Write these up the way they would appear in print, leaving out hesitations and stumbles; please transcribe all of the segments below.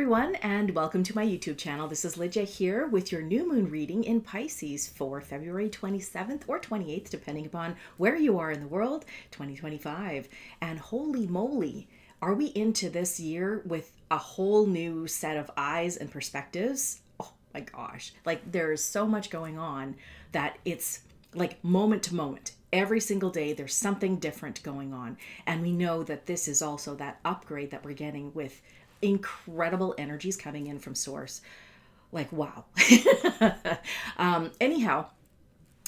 everyone, and welcome to my YouTube channel. This is Lydia here with your new moon reading in Pisces for February 27th or 28th, depending upon where you are in the world, 2025. And holy moly, are we into this year with a whole new set of eyes and perspectives? Oh my gosh, like there's so much going on that it's like moment to moment. Every single day, there's something different going on. And we know that this is also that upgrade that we're getting with incredible energies coming in from source. Like, wow. Anyhow,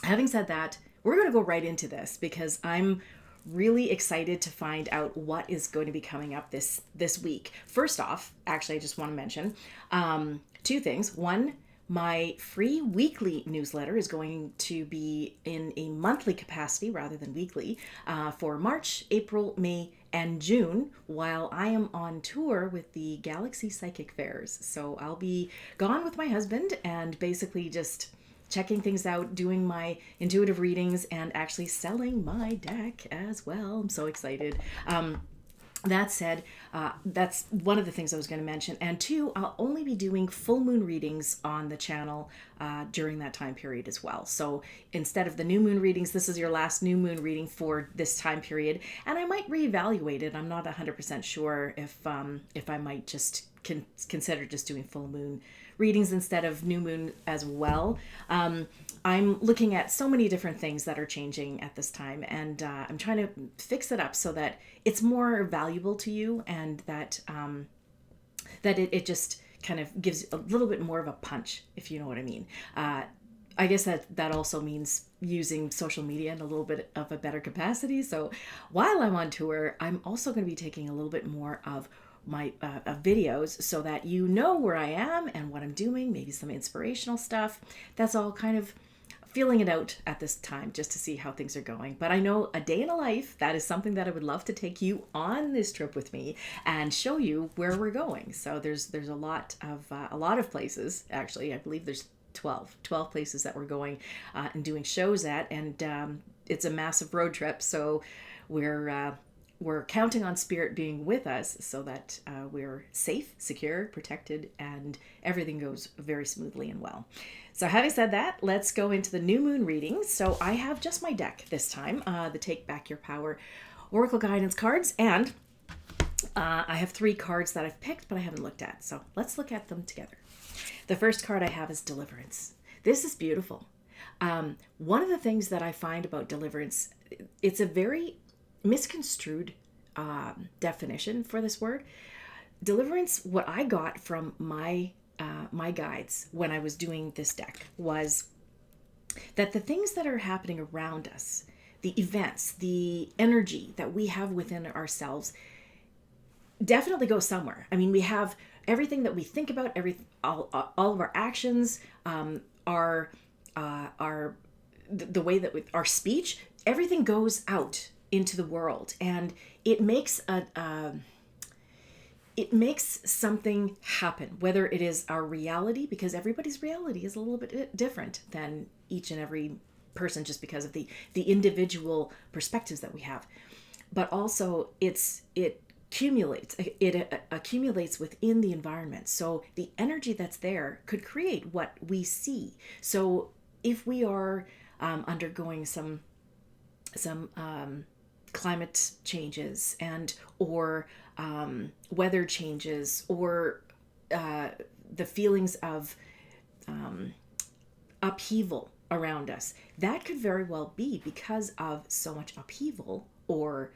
having said that, we're going to go right into this because I'm really excited to find out what is going to be coming up this week. First off, actually, I just want to mention two things. One, my free weekly newsletter is going to be in a monthly capacity rather than weekly for March, April, May, and June while I am on tour with the Galaxy Psychic Fairs. So I'll be gone with my husband and basically just checking things out, doing my intuitive readings, and actually selling my deck as well. I'm so excited. That said, that's one of the things I was going to mention. And two, I'll only be doing full moon readings on the channel during that time period as well. So instead of the new moon readings, this is your last new moon reading for this time period. And I might reevaluate it. I'm not 100% sure if I might just consider just doing full moon readings instead of new moon as well. I'm looking at so many different things that are changing at this time, and I'm trying to fix it up so that it's more valuable to you, and that it just kind of gives a little bit more of a punch, if you know what I mean. I guess that also means using social media in a little bit of a better capacity. So while I'm on tour, I'm also going to be taking a little bit more of my videos so that you know where I am and what I'm doing, maybe some inspirational stuff. That's all kind of feeling it out at this time just to see how things are going. But I know a day in a life, that is something that I would love to take you on this trip with me and show you where we're going. So there's a lot of places. Actually, I believe there's 12 places that we're going and doing shows at, and it's a massive road trip. So we're counting on Spirit being with us so that we're safe, secure, protected, and everything goes very smoothly and well. So having said that, let's go into the new moon readings. So I have just my deck this time, the Take Back Your Power Oracle Guidance cards, and I have 3 cards that I've picked but I haven't looked at. So let's look at them together. The first card I have is Deliverance. This is beautiful. One of the things that I find about Deliverance, it's a very misconstrued definition for this word. Deliverance, what I got from my guides when I was doing this deck was that the things that are happening around us, the events, the energy that we have within ourselves definitely go somewhere. I mean, we have everything that we think about, all of our actions, our the way that our speech, everything goes out into the world, and it makes something happen, whether it is our reality, because everybody's reality is a little bit different than each and every person just because of the individual perspectives that we have, but also it accumulates within the environment. So the energy that's there could create what we see. So if we are undergoing some climate changes or weather changes, or the feelings of upheaval around us, that could very well be because of so much upheaval or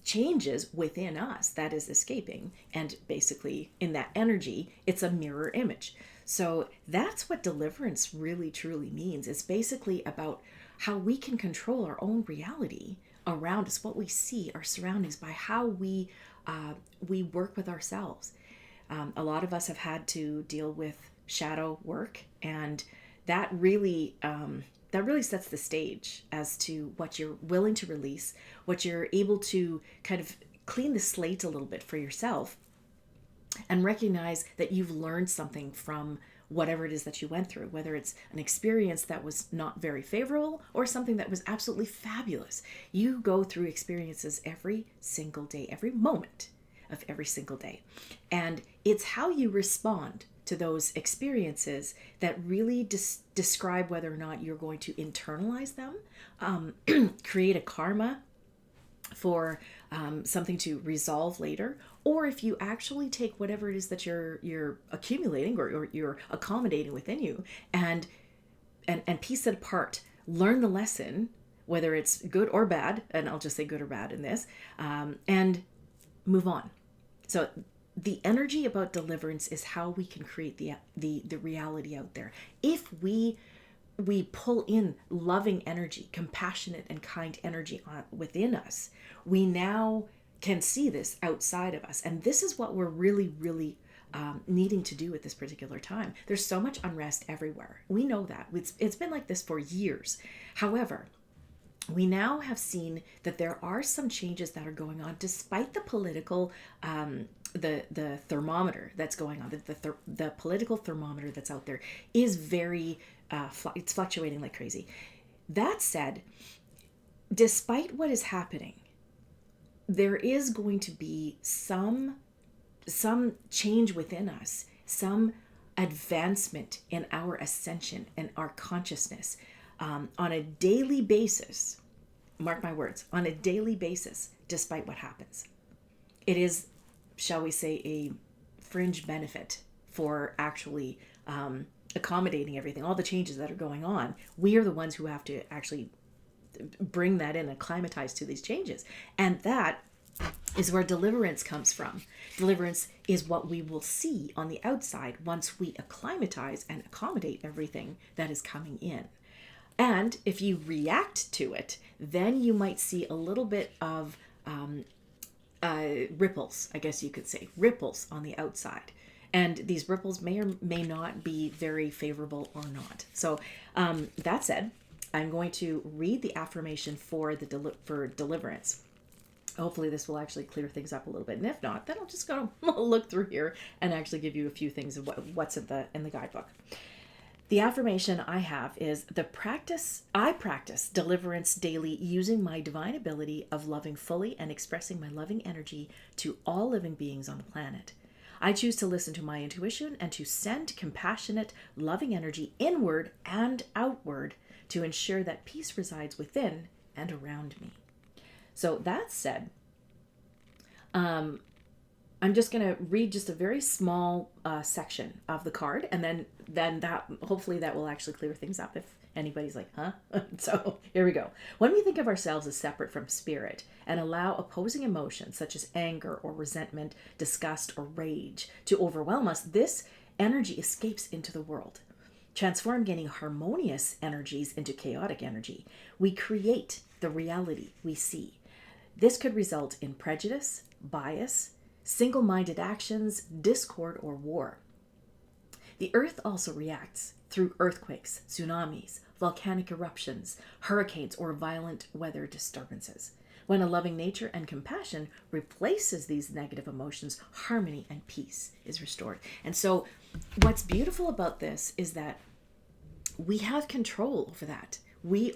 changes within us that is escaping, and basically in that energy it's a mirror image. So that's what deliverance really truly means. It's basically about how we can control our own reality around us, what we see, our surroundings, by how we work with ourselves. A lot of us have had to deal with shadow work, and that really sets the stage as to what you're willing to release, what you're able to kind of clean the slate a little bit for yourself, and recognize that you've learned something from whatever it is that you went through, whether it's an experience that was not very favorable or something that was absolutely fabulous. You go through experiences every single day, every moment. of every single day. And it's how you respond to those experiences that really describe whether or not you're going to internalize them, create a karma for something to resolve later, or if you actually take whatever it is that you're accumulating or you're accommodating within you and piece it apart, learn the lesson, whether it's good or bad, and I'll just say good or bad in this, and move on. So the energy about deliverance is how we can create the reality out there. If we pull in loving energy, compassionate and kind energy within us, we now can see this outside of us. And this is what we're really, really needing to do at this particular time. There's so much unrest everywhere. We know that. It's been like this for years. However, we now have seen that there are some changes that are going on despite the political the thermometer that's going on. The political thermometer that's out there is very it's fluctuating like crazy. That said, despite what is happening, there is going to be some change within us, some advancement in our ascension and our consciousness on a daily basis. Mark my words, on a daily basis, despite what happens. It is, shall we say, a fringe benefit for actually accommodating everything, all the changes that are going on. We are the ones who have to actually bring that in, acclimatize to these changes. And that is where deliverance comes from. Deliverance is what we will see on the outside once we acclimatize and accommodate everything that is coming in. And if you react to it, then you might see a little bit of ripples, I guess you could say, ripples on the outside. And these ripples may or may not be very favorable or not. So that said, I'm going to read the affirmation for deliverance. Hopefully this will actually clear things up a little bit. And if not, then I'll just go look through here and actually give you a few things of what's in the guidebook. The affirmation I have is I practice deliverance daily using my divine ability of loving fully and expressing my loving energy to all living beings on the planet. I choose to listen to my intuition and to send compassionate, loving energy inward and outward to ensure that peace resides within and around me. So that said, I'm just going to read just a very small section of the card, and then that hopefully that will actually clear things up if anybody's like, huh? So here we go. When we think of ourselves as separate from spirit and allow opposing emotions such as anger or resentment, disgust or rage to overwhelm us, this energy escapes into the world. Gaining harmonious energies into chaotic energy. We create the reality we see. This could result in prejudice, bias, single-minded actions, discord, or war. The earth also reacts through earthquakes, tsunamis, volcanic eruptions, hurricanes, or violent weather disturbances. When a loving nature and compassion replaces these negative emotions, harmony and peace is restored. And so what's beautiful about this is that we have control over that. We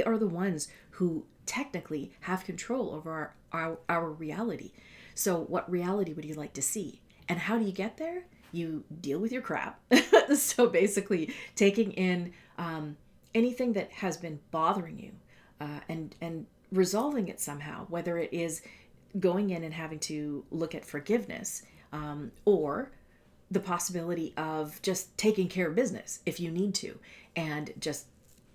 are the ones who technically have control over our reality. So what reality would you like to see? And how do you get there? You deal with your crap. So basically taking in anything that has been bothering you and resolving it somehow, whether it is going in and having to look at forgiveness or the possibility of just taking care of business if you need to and just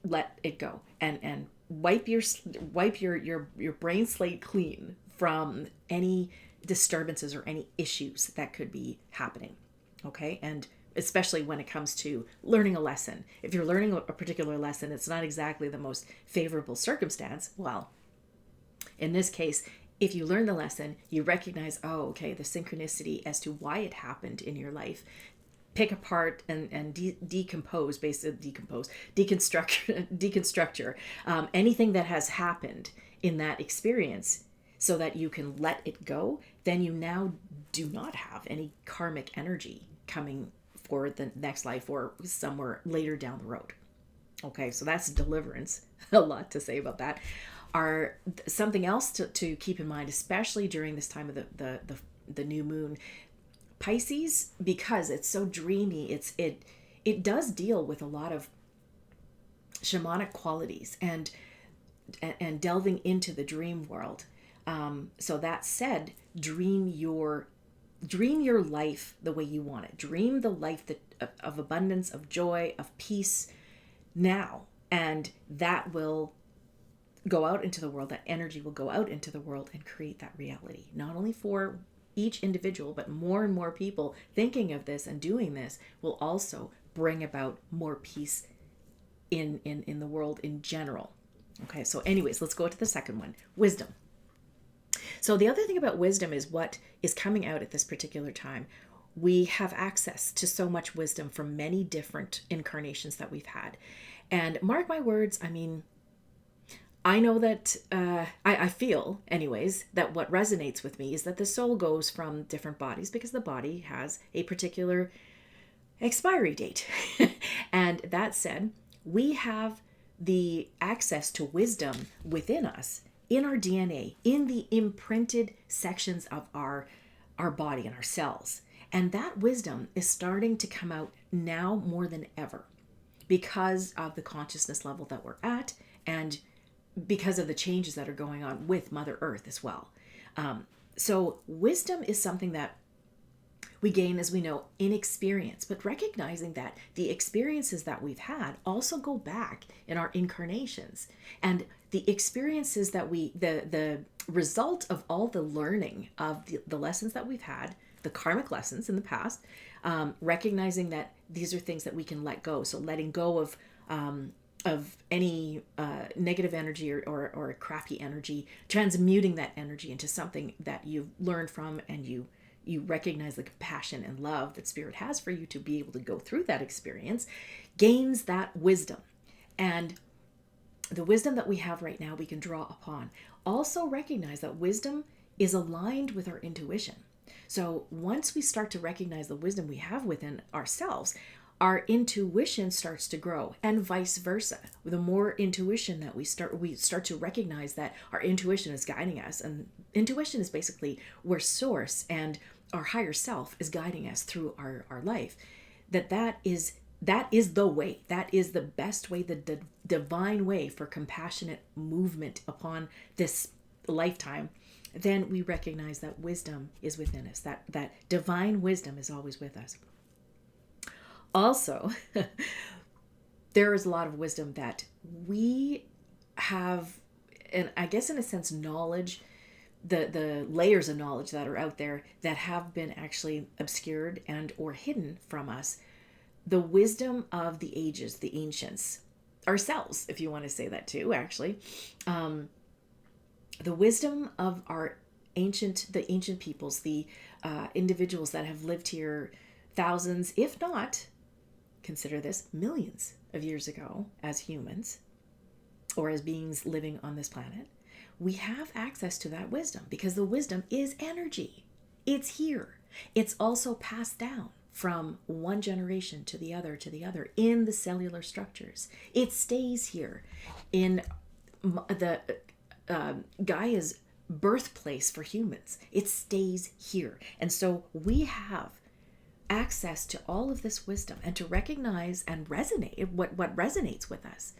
let it go and wipe your brain slate clean from any disturbances or any issues that could be happening. Okay. And especially when it comes to learning a lesson. If you're learning a particular lesson, it's not exactly the most favorable circumstance. Well, in this case, if you learn the lesson, you recognize, oh, okay, the synchronicity as to why it happened in your life. Pick apart and deconstruct anything that has happened in that experience so that you can let it go. Then you now do not have any karmic energy coming for the next life or somewhere later down the road. Okay, so that's deliverance. A lot to say about that. Something else to keep in mind, especially during this time of the new moon. Pisces, because it's so dreamy, it does deal with a lot of shamanic qualities and delving into the dream world. So that said, dream your life the way you want it. Dream the life of abundance, of joy, of peace now, and that will go out into the world. That energy will go out into the world and create that reality, not only for each individual, but more and more people thinking of this and doing this will also bring about more peace in the world in general. Okay, so anyways, let's go to the second one, wisdom. So the other thing about wisdom is what is coming out at this particular time. We have access to so much wisdom from many different incarnations that we've had. And mark my words, I mean, I know that, I feel anyways, that what resonates with me is that the soul goes from different bodies because the body has a particular expiry date. And that said, we have the access to wisdom within us, in our DNA, in the imprinted sections of our body and our cells. And that wisdom is starting to come out now more than ever because of the consciousness level that we're at and because of the changes that are going on with Mother Earth as well. So wisdom is something that we gain, as we know, in experience, but recognizing that the experiences that we've had also go back in our incarnations. And the experiences that the result of all the learning of the lessons that we've had, the karmic lessons in the past, recognizing that these are things that we can let go. So letting go of any negative energy or crappy energy, transmuting that energy into something that you've learned from, and you recognize the compassion and love that Spirit has for you to be able to go through that experience, gains that wisdom. And the wisdom that we have right now, we can draw upon. Also recognize that wisdom is aligned with our intuition. So once we start to recognize the wisdom we have within ourselves, our intuition starts to grow, and vice versa. The more intuition that we start to recognize that our intuition is guiding us. And intuition is basically where source and our higher self is guiding us through our life. That is the way. That is the best way, the divine way for compassionate movement upon this lifetime. Then we recognize that wisdom is within us. That divine wisdom is always with us. Also, there is a lot of wisdom that we have, and I guess in a sense, knowledge, the layers of knowledge that are out there that have been actually obscured and or hidden from us. The wisdom of the ages, the ancients, ourselves, if you want to say that too, actually. The wisdom of the ancient peoples, the individuals that have lived here thousands, if not, consider this, millions of years ago as humans or as beings living on this planet. We have access to that wisdom because the wisdom is energy. It's here. It's also passed down from one generation to the other in the cellular structures. It stays here in the Gaia's birthplace for humans. It stays here. And so we have access to all of this wisdom and to recognize and resonate what resonates with us.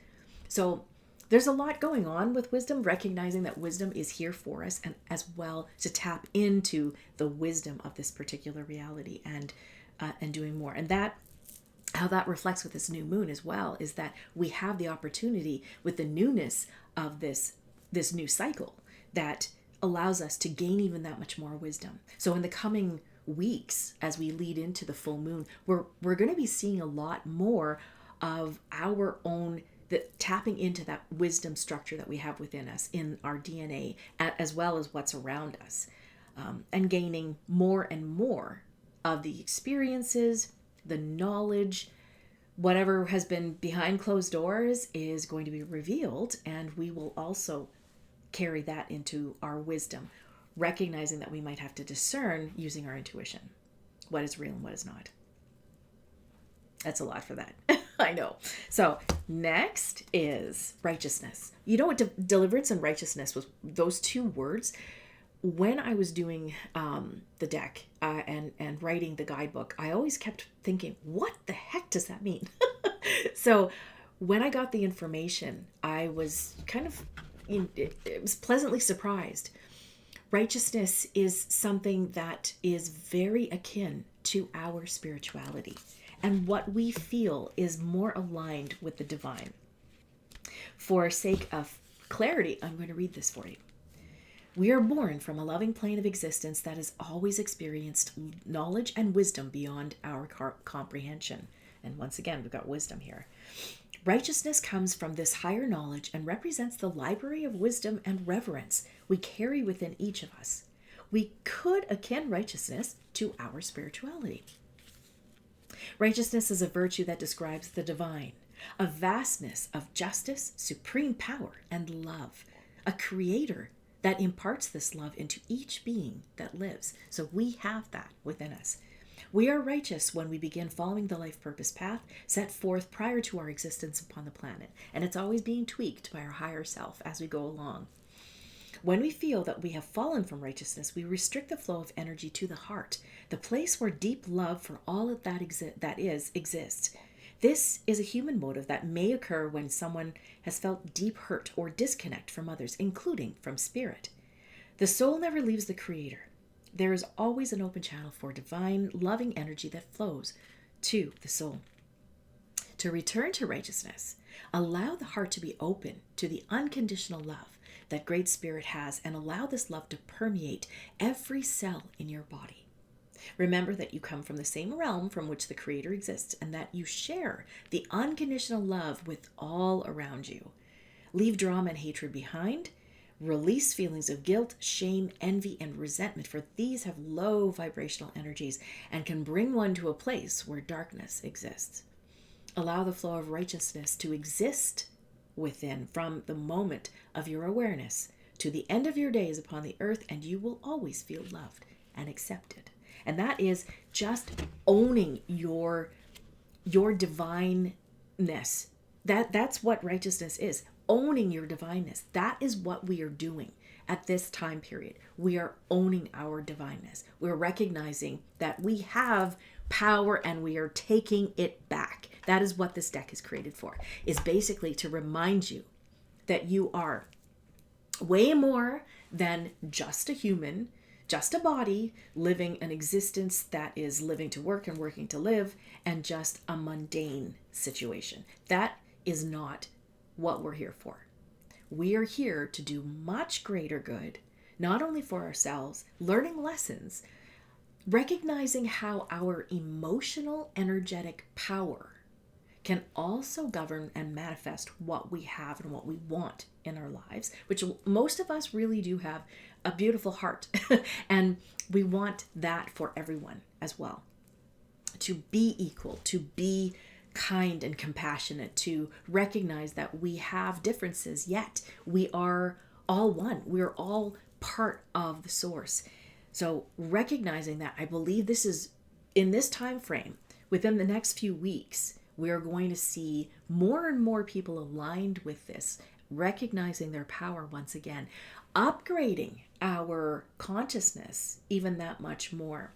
So there's a lot going on with wisdom, recognizing that wisdom is here for us, and as well to tap into the wisdom of this particular reality and doing more. And that how that reflects with this new moon as well is that we have the opportunity with the newness of this new cycle that allows us to gain even that much more wisdom. So in the coming weeks, as we lead into the full moon, we're going to be seeing a lot more of our own tapping into that wisdom structure that we have within us in our DNA, as well as what's around us, and gaining more and more of the experiences, the knowledge, whatever has been behind closed doors is going to be revealed, and we will also carry that into our wisdom, recognizing that we might have to discern using our intuition what is real and what is not. That's a lot for that. I know. So next is righteousness. You know what? Deliverance and righteousness, was those two words when I was doing the deck and writing the guidebook, I always kept thinking, what the heck does that mean? So when I got the information, I was kind of, it was pleasantly surprised. Righteousness is something that is very akin to our spirituality, and what we feel is more aligned with the divine. For sake of clarity, I'm going to read this for you. We are born from a loving plane of existence that has always experienced knowledge and wisdom beyond our comprehension. And once again, we've got wisdom here. Righteousness comes from this higher knowledge and represents the library of wisdom and reverence we carry within each of us. We could akin righteousness to our spirituality. Righteousness is a virtue that describes the divine, a vastness of justice, supreme power, and love, a creator that imparts this love into each being that lives. So we have that within us. We are righteous when we begin following the life purpose path set forth prior to our existence upon the planet, and it's always being tweaked by our higher self as we go along. When we feel that we have fallen from righteousness, we restrict the flow of energy to the heart, the place where deep love for all of that exists. This is a human motive that may occur when someone has felt deep hurt or disconnect from others, including from spirit. The soul never leaves the Creator. There is always an open channel for divine, loving energy that flows to the soul. To return to righteousness, allow the heart to be open to the unconditional love that Great Spirit has, and allow this love to permeate every cell in your body. Remember that you come from the same realm from which the Creator exists, and that you share the unconditional love with all around you. Leave drama and hatred behind. Release feelings of guilt, shame, envy, and resentment, for these have low vibrational energies and can bring one to a place where darkness exists. Allow the flow of righteousness to exist within from the moment of your awareness to the end of your days upon the earth, and you will always feel loved and accepted. And that is just owning your divineness. That's what righteousness is. Owning your divineness. That is what we are doing at this time period. We are owning our divineness. We're recognizing that we have power and we are taking it back. That is what this deck is created for, is basically to remind you that you are way more than just a human, just a body, living an existence that is living to work and working to live, and just a mundane situation. That is not what we're here for. We are here to do much greater good, not only for ourselves, learning lessons, recognizing how our emotional, energetic power can also govern and manifest what we have and what we want in our lives, which most of us really do have a beautiful heart. And we want that for everyone as well. To be equal, to be kind and compassionate, to recognize that we have differences, yet we are all one. We're all part of the source. So recognizing that, I believe this is, in this time frame, within the next few weeks, we are going to see more and more people aligned with this, recognizing their power once again, upgrading our consciousness even that much more.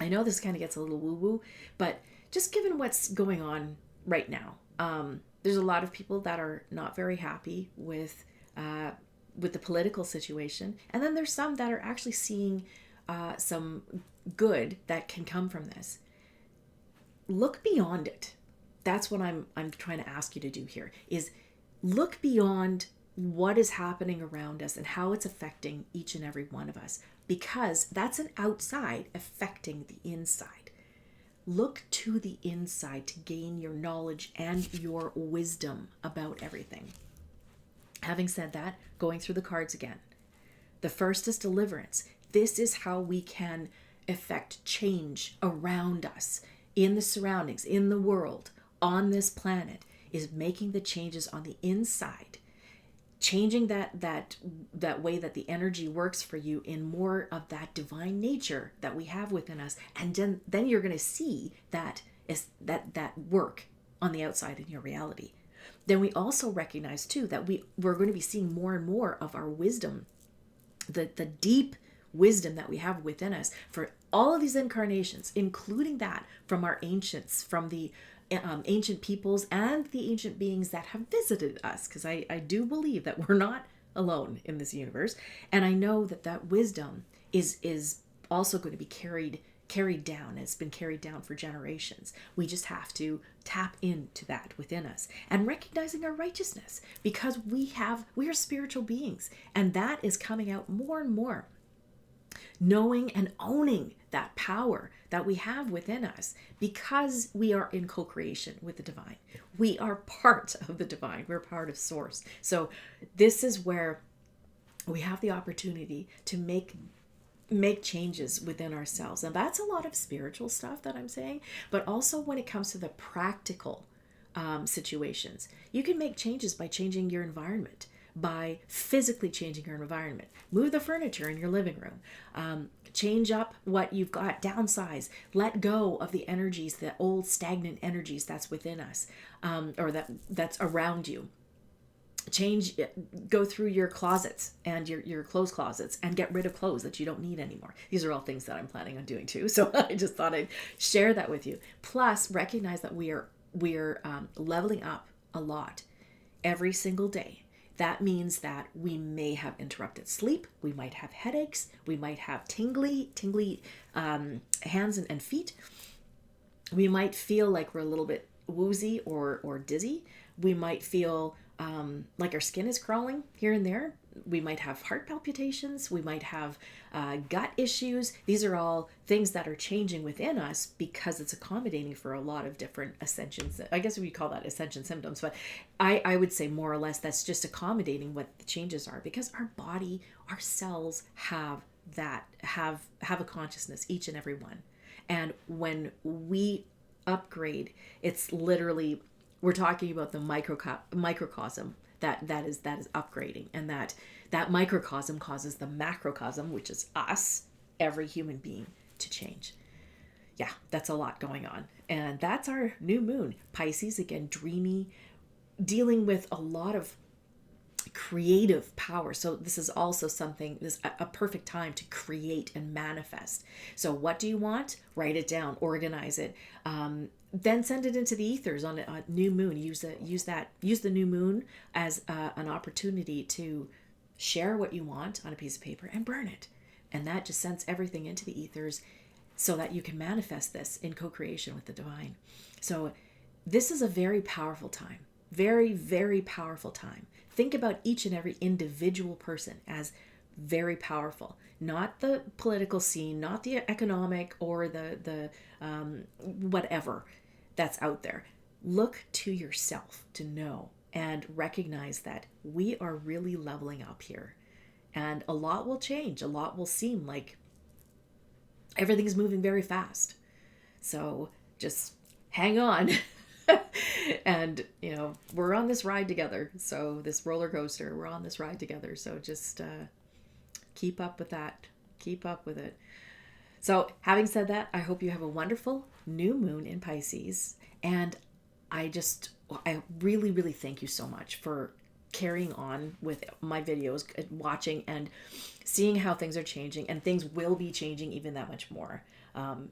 I know this kind of gets a little woo-woo, but just given what's going on right now, there's a lot of people that are not very happy with the political situation, and then there's some that are actually seeing some good that can come from this. Look beyond it. That's what I'm trying to ask you to do here, is look beyond what is happening around us and how it's affecting each and every one of us, because that's an outside affecting the inside. Look to the inside to gain your knowledge and your wisdom about everything. Having said that, going through the cards again. The first is deliverance. This is how we can effect change around us, in the surroundings, in the world, on this planet, is making the changes on the inside, changing that way that the energy works for you in more of that divine nature that we have within us, and then you're going to see that work on the outside in your reality. Then we also recognize too that we're going to be seeing more and more of our wisdom the deep wisdom that we have within us for all of these incarnations, including that from our ancients, from the ancient peoples and the ancient beings that have visited us, because I do believe that we're not alone in this universe. And I know that that wisdom is also going to be carried down. It's been carried down for generations. We just have to tap into that within us and recognizing our righteousness, because we are spiritual beings, and that is coming out more and more. Knowing and owning that power that we have within us, because we are in co-creation with the divine. We are part of the divine. We're part of source. So this is where we have the opportunity to make changes within ourselves. And that's a lot of spiritual stuff that I'm saying, but also when it comes to the practical situations, you can make changes by changing your environment, by physically changing your environment. Move the furniture in your living room. Change up what you've got, downsize, let go of the energies, the old stagnant energies that's within us, or that's around you. Go through your closets and your clothes closets and get rid of clothes that you don't need anymore. These are all things that I'm planning on doing too. So I just thought I'd share that with you. Plus, recognize that we are leveling up a lot every single day. That means that we may have interrupted sleep. We might have headaches. We might have tingly hands and feet. We might feel like we're a little bit woozy or dizzy. We might feel like our skin is crawling here and there. We might have heart palpitations. We might have gut issues. These are all things that are changing within us because it's accommodating for a lot of different ascensions. I guess we call that ascension symptoms, but I would say more or less that's just accommodating what the changes are, because our body, our cells have a consciousness, each and every one. And when we upgrade, it's literally, we're talking about the microcosm that is upgrading, and that microcosm causes the macrocosm, which is us, every human being, to change. Yeah, that's a lot going on. And that's our new moon. Pisces, again, dreamy, dealing with a lot of creative power. So this is also a perfect time to create and manifest. So what do you want? Write it down, organize it, then send it into the ethers on a new moon. Use the new moon as an opportunity to share what you want on a piece of paper and burn it. And that just sends everything into the ethers so that you can manifest this in co-creation with the divine. So this is a very powerful time. Very, very powerful time. Think about each and every individual person as very powerful. Not the political scene, not the economic or the whatever that's out there. Look to yourself to know and recognize that we are really leveling up here. And a lot will change. A lot will seem like everything's moving very fast. So just hang on. And, we're on this ride together. So this roller coaster, we're on this ride together. So just keep up with that. Keep up with it. So having said that, I hope you have a wonderful new moon in Pisces. And I really, really thank you so much for carrying on with my videos, watching and seeing how things are changing, and things will be changing even that much more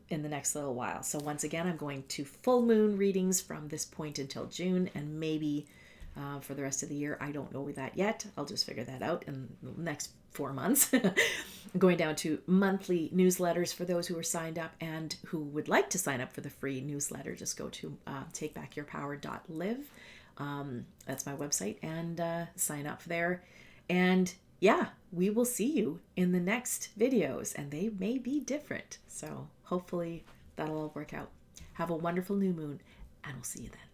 in the next little while. So once again, I'm going to full moon readings from this point until June, and maybe for the rest of the year. I don't know that yet. I'll just figure that out in the next 4 months. Going down to monthly newsletters for those who are signed up and who would like to sign up for the free newsletter. Just go to takebackyourpower.live. That's my website, and sign up there. And yeah, we will see you in the next videos, and they may be different. So hopefully that'll all work out. Have a wonderful new moon, and we'll see you then.